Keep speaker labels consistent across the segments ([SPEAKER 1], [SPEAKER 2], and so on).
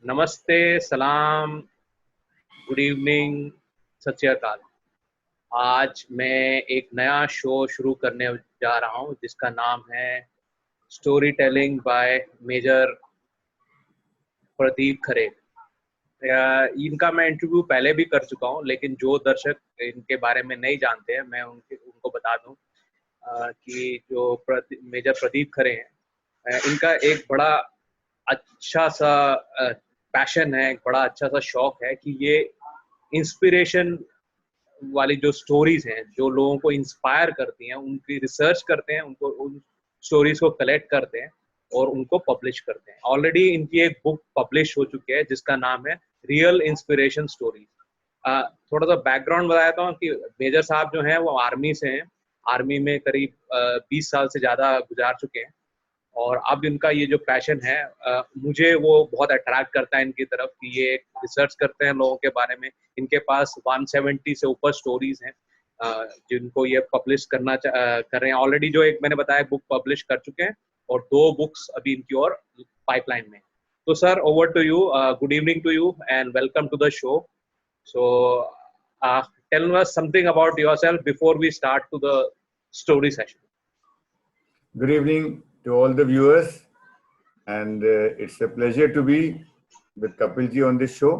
[SPEAKER 1] नमस्ते, सलाम, good evening, सत श्री अकाल। आज मैं एक नया शो शुरू करने जा रहा हूँ जिसका नाम है story telling by major Pradeep Khare. इनका मैं इंटरव्यू पहले भी कर चुका हूँ, लेकिन जो दर्शक इनके बारे में नहीं जानते हैं मैं उनको बता दूं कि जो मेजर प्रदीप खरे हैं, इनका एक बड़ा अच्छा सा पैशन है, एक बड़ा अच्छा सा शौक है कि ये इंस्पिरेशन वाली जो स्टोरीज हैं, जो लोगों को इंस्पायर करती हैं, उनकी रिसर्च करते हैं, उनको उन स्टोरीज को कलेक्ट करते हैं और उनको पब्लिश करते हैं। ऑलरेडी इनकी एक बुक पब्लिश हो चुकी है जिसका नाम है रियल इंस्पिरेशन स्टोरीज। थोड़ा सा बैकग्राउंड बताता हूँ कि मेजर साहब जो हैं वो आर्मी से हैं। आर्मी में करीब 20 साल से ज़्यादा गुजार चुके हैं और अब इनका ये जो पैशन है, मुझे वो बहुत अट्रैक्ट करता है इनकी तरफ कि ये रिसर्च करते हैं लोगों के बारे में। इनके पास 170 से ऊपर स्टोरीज हैं जिनको ये पब्लिश कर रहे हैं। ऑलरेडी जो एक मैंने बताया बुक पब्लिश कर चुके हैं और 2 बुक्स अभी इनकी और पाइपलाइन में। तो sir, over to you. Good evening to you and welcome to the show. So tell us something about yourself before we start to the story session.
[SPEAKER 2] Good evening to all the viewers, and it's a pleasure to be with Kapilji on this show.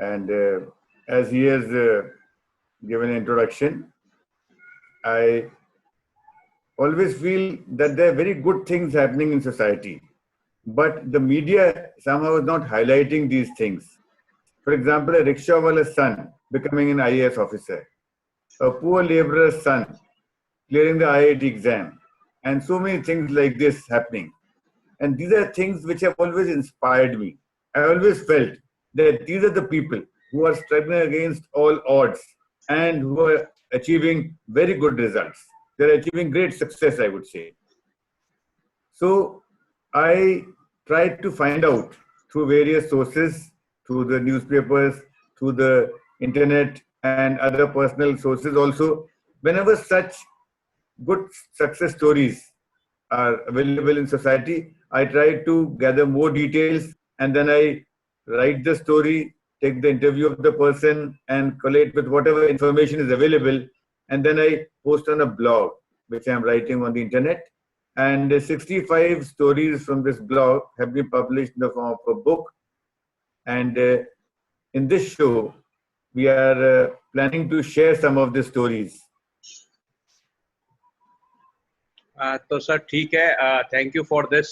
[SPEAKER 2] And as he has given an introduction, I always feel that there are very good things happening in society, but the media somehow is not highlighting these things. For example, a rickshawala's son becoming an IAS officer, a poor laborer's son clearing the IIT exam, and so many things like this happening. And these are things which have always inspired me. I always felt that these are the people who are struggling against all odds and who are achieving very good results. They're achieving great success, I would say. So I tried to find out through various sources, through the newspapers, through the internet and other personal sources also, whenever such good success stories are available in society, I try to gather more details and then I write the story, take the interview of the person and collate with whatever information is available, and then I post on a blog which I am writing on the internet. And 65 stories from this blog have been published in the form of a book. And in this show, we are planning to share some of the stories.
[SPEAKER 1] तो sir ठीक है, thank you for this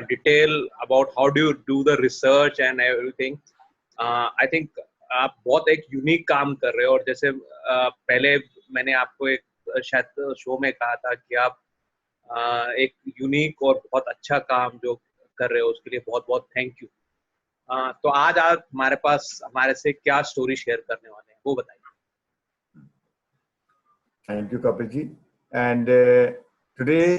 [SPEAKER 1] detail about how do you do the research and everything. I think आप बहुत एक unique काम कर रहे हो, और जैसे पहले मैंने आपको एक शायद शो में कहा था कि आप एक यूनिक और बहुत अच्छा काम जो कर रहे हो उसके लिए बहुत बहुत थैंक यू। तो आज आप हमारे पास हमारे से क्या स्टोरी शेयर करने वाले हैं वो बताइए।
[SPEAKER 2] Thank you Kapil ji. And today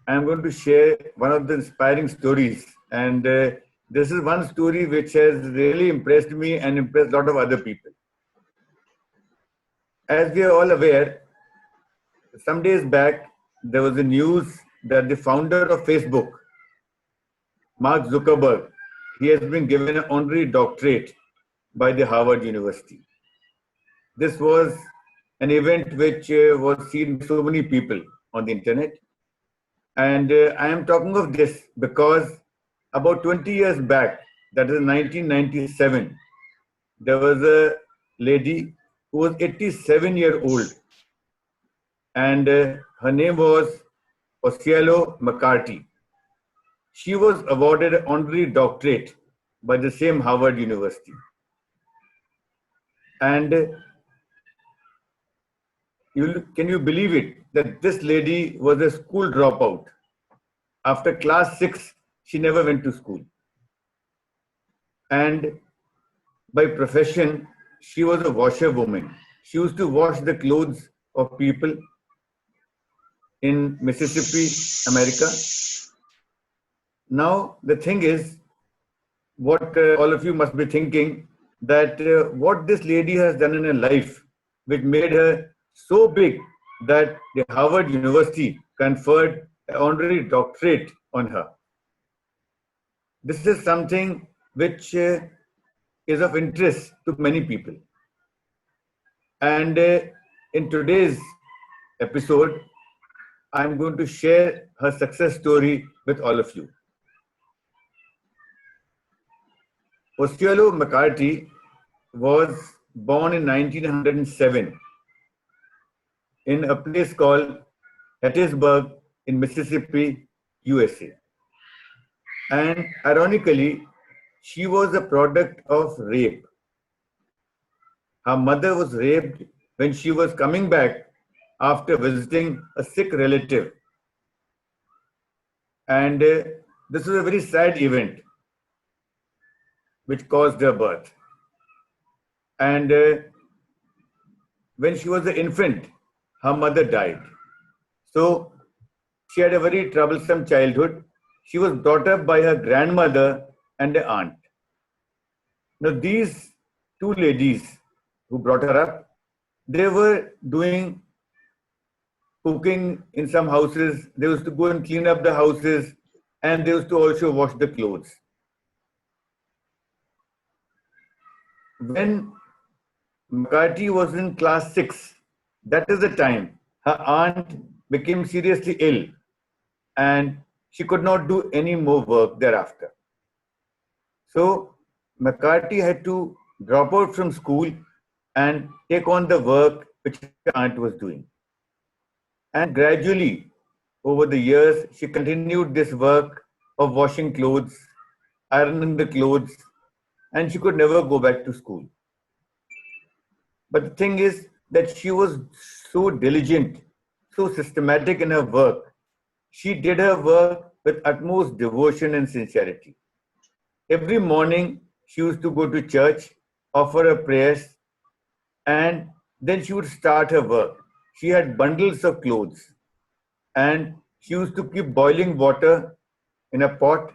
[SPEAKER 2] I am going to share one of the inspiring stories, and this is one story which has really impressed me and impressed a lot of other people. As we are all aware, some days back there was a news that the founder of Facebook, Mark Zuckerberg, he has been given an honorary doctorate by the Harvard University. This was an event which was seen by so many people on the internet. And I am talking of this because about 20 years back, that is 1997, there was a lady who was 87-year-old, and her name was Osielo McCarthy. She was awarded an honorary doctorate by the same Harvard University. And can you believe it, that this lady was a school dropout. After class 6, she never went to school. And by profession, she was a washerwoman. She used to wash the clothes of people in Mississippi, America. Now, the thing is, what all of you must be thinking, that what this lady has done in her life, which made her so big that the Harvard University conferred an honorary doctorate on her. This is something which is of interest to many people. And in today's episode, I'm going to share her success story with all of you. Ostiolo McCarty was born in 1907 in a place called Hattiesburg in Mississippi, USA. And ironically, she was a product of rape. Her mother was raped when she was coming back after visiting a sick relative. And this was a very sad event which caused her birth. And when she was an infant, her mother died. So she had a very troublesome childhood. She was brought up by her grandmother and her aunt. Now these two ladies who brought her up, they were doing cooking in some houses. They used to go and clean up the houses, and they used to also wash the clothes. When McCarty was in class 6, that is the time her aunt became seriously ill and she could not do any more work thereafter. So McCarty had to drop out from school and take on the work which her aunt was doing. And gradually, over the years, she continued this work of washing clothes, ironing the clothes, and she could never go back to school. But the thing is that she was so diligent, so systematic in her work. She did her work with utmost devotion and sincerity. Every morning, she used to go to church, offer her prayers, and then she would start her work. She had bundles of clothes, and she used to keep boiling water in a pot.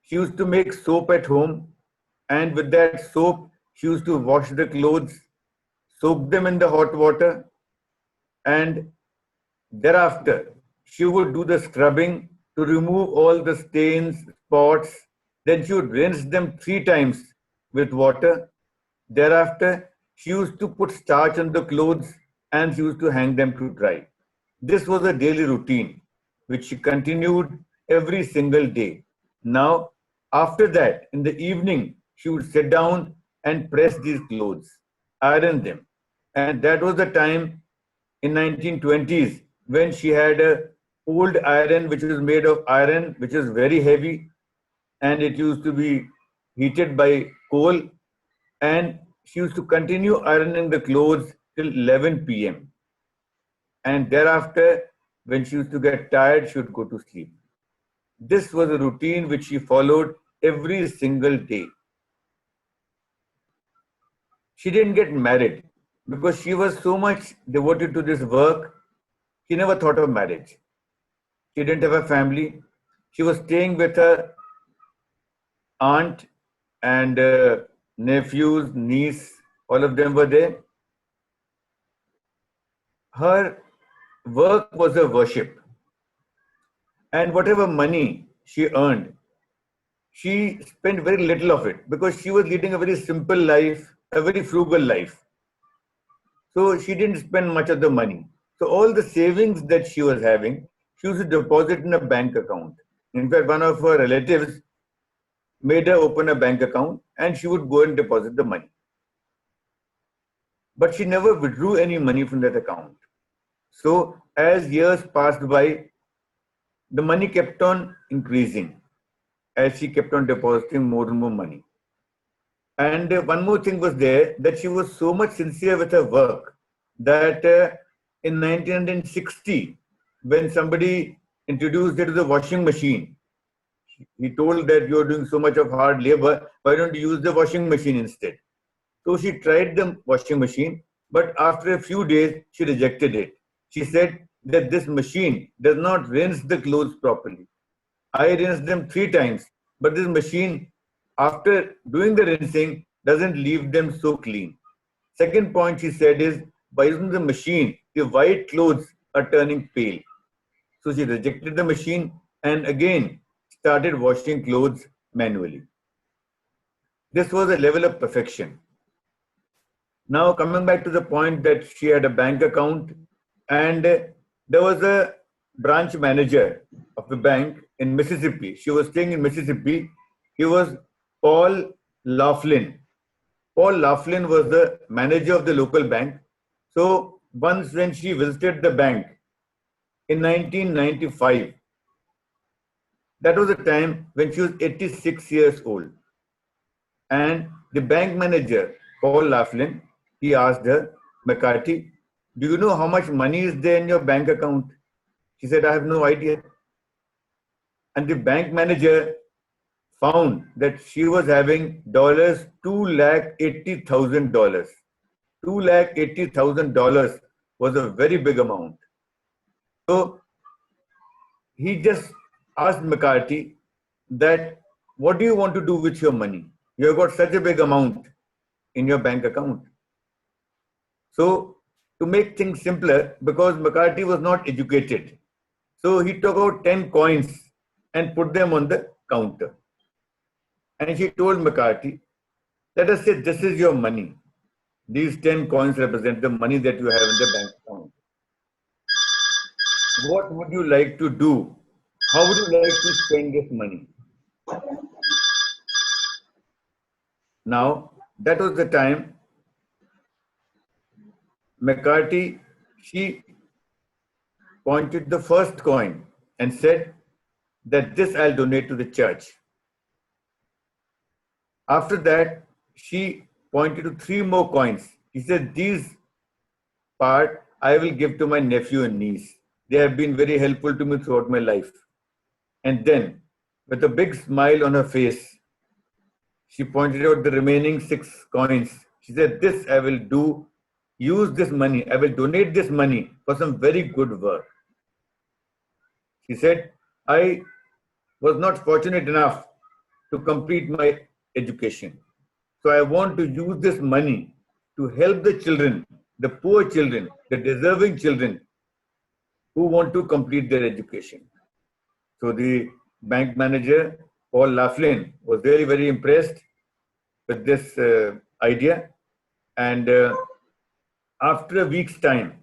[SPEAKER 2] She used to make soap at home, and with that soap, she used to wash the clothes, soak them in the hot water, and thereafter, she would do the scrubbing to remove all the stains, spots. Then she would rinse them 3 times with water. Thereafter, she used to put starch on the clothes and she used to hang them to dry. This was a daily routine, which she continued every single day. Now, after that, in the evening, she would sit down and press these clothes, iron them. And that was the time in 1920s when she had a old iron which was made of iron, which was very heavy, and it used to be heated by coal, and she used to continue ironing the clothes till 11 p.m. And thereafter, when she used to get tired, she would go to sleep. This was a routine which she followed every single day. She didn't get married because she was so much devoted to this work. She never thought of marriage. She didn't have a family. She was staying with her aunt and nephews, niece, all of them were there. Her work was a worship. And whatever money she earned, she spent very little of it because she was leading a very simple life, a very frugal life. So she didn't spend much of the money. So all the savings that she was having, she used to deposit in a bank account. In fact, one of her relatives made her open a bank account and she would go and deposit the money. But she never withdrew any money from that account. So as years passed by, the money kept on increasing as she kept on depositing more and more money. And one more thing was there, that she was so much sincere with her work that in 1960, when somebody introduced her to the washing machine, he told that you're doing so much of hard labor, why don't you use the washing machine instead? So she tried the washing machine, but after a few days, she rejected it. She said that this machine does not rinse the clothes properly. I rinse them 3 times, but this machine, after doing the rinsing, doesn't leave them so clean. Second point she said is, by using the machine, the white clothes are turning pale. So she rejected the machine and again started washing clothes manually. This was a level of perfection. Now, coming back to the point that she had a bank account, and there was a branch manager of the bank in Mississippi. She was staying in Mississippi. He was Paul Laughlin. Paul Laughlin was the manager of the local bank. So once when she visited the bank in 1995, that was the time when she was 86 years old. And the bank manager, Paul Laughlin, he asked her, McCarthy, do you know how much money is there in your bank account? She said, I have no idea. And the bank manager found that she was having $280,000. $280,000 was a very big amount. So he just asked McCarthy that, what do you want to do with your money? You have got such a big amount in your bank account. So to make things simpler, because McCarthy was not educated, so he took out 10 coins and put them on the counter. And she told McCarthy, let us say this is your money. These 10 coins represent the money that you have in the bank account. What would you like to do? How would you like to spend this money? Now, that was the time McCarthy, she pointed the first coin and said that this I'll donate to the church. After that, she pointed to 3 more coins. He said, these part I will give to my nephew and niece. They have been very helpful to me throughout my life. And then, with a big smile on her face, she pointed out the remaining 6 coins. She said, this I will do, use this money, I will donate this money for some very good work. She said, I was not fortunate enough to complete my education. So I want to use this money to help the children, the poor children, the deserving children who want to complete their education. So the bank manager, Paul Laughlin, was really very impressed with this idea. And after a week's time,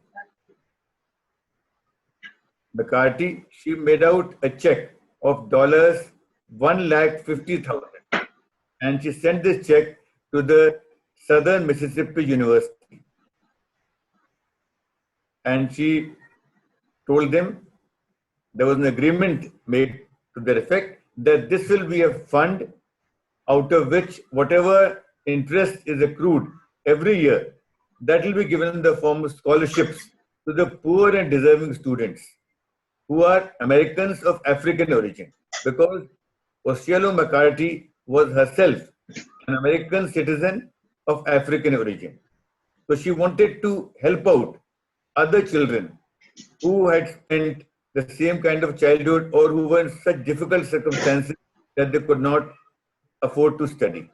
[SPEAKER 2] McCarthy, she made out a check of $150,000. And she sent this check to the Southern Mississippi University. And she told them there was an agreement made to that effect that this will be a fund out of which whatever interest is accrued every year, that will be given in the form of scholarships to the poor and deserving students who are Americans of African origin. Because Osceola McCarthy was herself an American citizen of African origin. So she wanted to help out other children who had spent the same kind of childhood or who were in such difficult circumstances that they could not afford to study.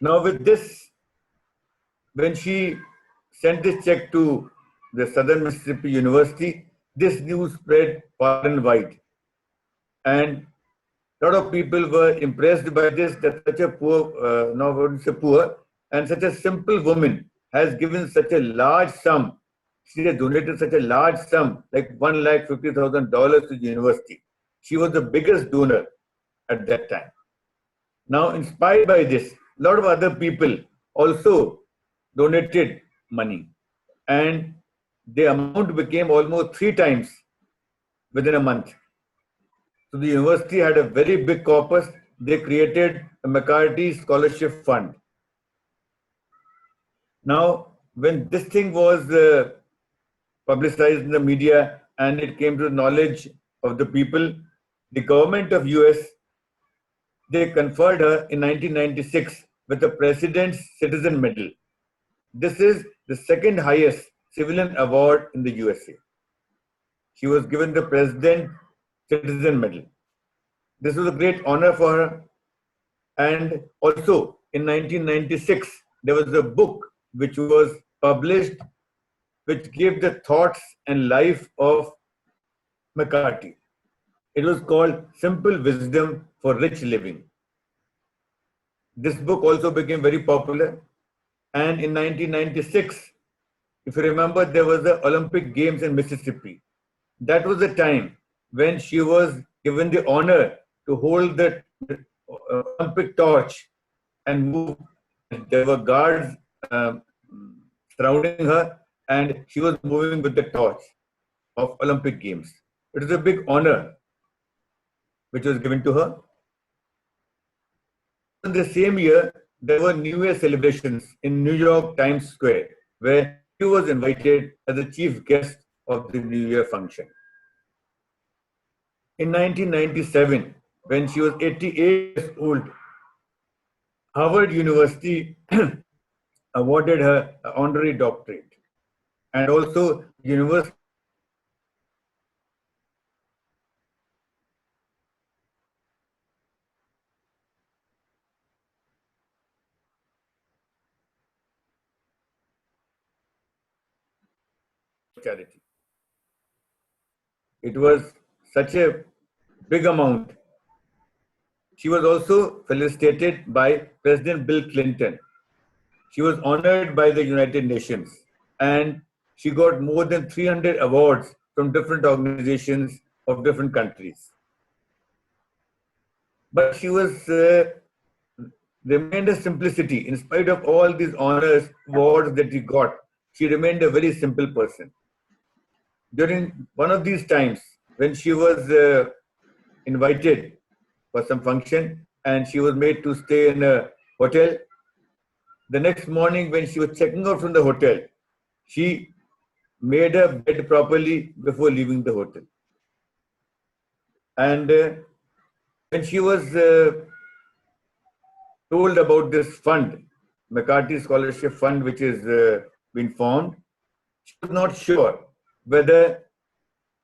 [SPEAKER 2] Now with this, when she sent this check to the Southern Mississippi University, this news spread far and wide. And a lot of people were impressed by this, that such a poor, and such a simple woman has given such a large sum. She has donated such a large sum, like $150,000 to the university. She was the biggest donor at that time. Now, inspired by this, a lot of other people also donated money. And the amount became almost 3 times within a month. So the university had a very big corpus. They created a McCarthy Scholarship Fund. Now, when this thing was publicized in the media and it came to the knowledge of the people, the government of US, they conferred her in 1996 with the President's Citizen Medal. This is the second highest civilian award in the USA. She was given the President's Citizen Medal. This was a great honor for her. And also in 1996, there was a book which was published which gave the thoughts and life of McCarthy. It was called Simple Wisdom for Rich Living. This book also became very popular. And in 1996, if you remember, there was the Olympic Games in Mississippi. That was the time when she was given the honor to hold the Olympic torch and move. There were guards surrounding her, and she was moving with the torch of Olympic Games. It was a big honor which was given to her. In the same year, there were New Year celebrations in New York Times Square, where she was invited as the chief guest of the New Year function. In 1997, when she was 88 years old, Harvard University awarded her an honorary doctorate, and also University charity. It was such a big amount. She was also felicitated by President Bill Clinton. She was honored by the United Nations, and she got more than 300 awards from different organizations of different countries. But she was remained a simplicity. In spite of all these honors, awards that she got, she remained a very simple person. During one of these times, when she was invited for some function and she was made to stay in a hotel, the next morning when she was checking out from the hotel, she made her bed properly before leaving the hotel. And when she was told about this fund, McCarthy Scholarship Fund, which is been formed, she was not sure whether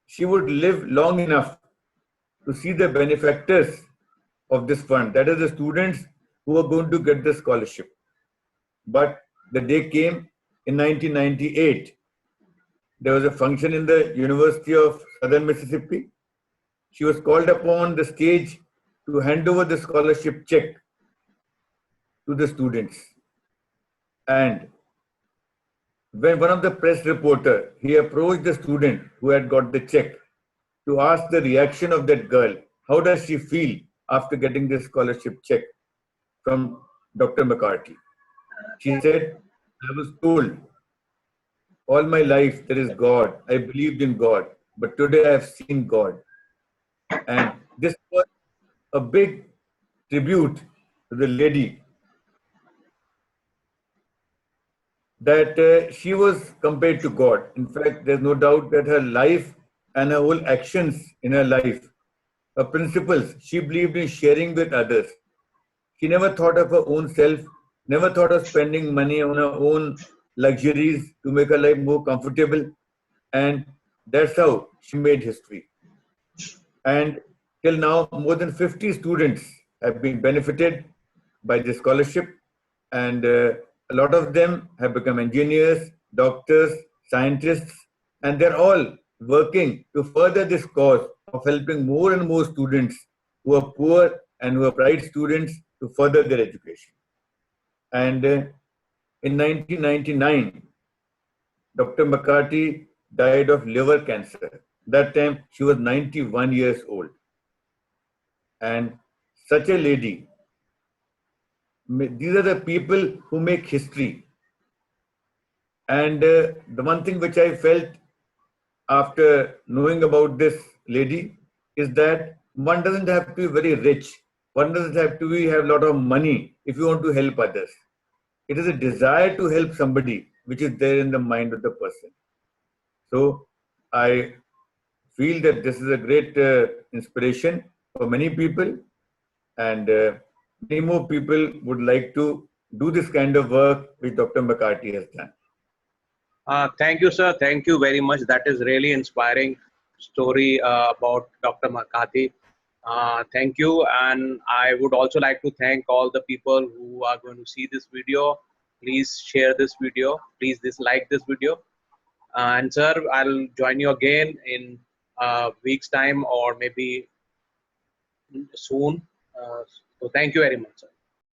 [SPEAKER 2] she would live long enough to see the benefactors of this fund, that is the students who are going to get the scholarship. But the day came in 1998. There was a function in the University of Southern Mississippi. She was called upon the stage to hand over the scholarship check to the students. And when one of the press reporter, he approached the student who had got the check to ask the reaction of that girl. How does she feel after getting this scholarship check from Dr. McCarthy? She said, I was told all my life there is God. I believed in God, but today I have seen God. And this was a big tribute to the lady, that she was compared to God. In fact, there's no doubt that her life and her whole actions in her life, her principles, she believed in sharing with others. She never thought of her own self, never thought of spending money on her own luxuries to make her life more comfortable. And that's how she made history. And till now, more than 50 students have been benefited by this scholarship. And a lot of them have become engineers, doctors, scientists, and they're all working to further this cause of helping more and more students who are poor and who are bright students to further their education. And in 1999, Dr. McCarthy died of liver cancer. That time she was 91 years old. And such a lady, these are the people who make history. And the one thing which I felt after knowing about this lady is that one doesn't have to be very rich. One doesn't have to have a lot of money if you want to help others. It is a desire to help somebody which is there in the mind of the person. So I feel that this is a great inspiration for many people, and many more people would like to do this kind of work which Dr. McCarthy has done.
[SPEAKER 1] Thank you, sir. Thank you very much. That is really inspiring story about Dr. McCarthy. Thank you. And I would also like to thank all the people who are going to see this video. Please share this video. Please dislike this video. And sir, I'll join you again in a week's time or maybe soon. So thank you very much, sir.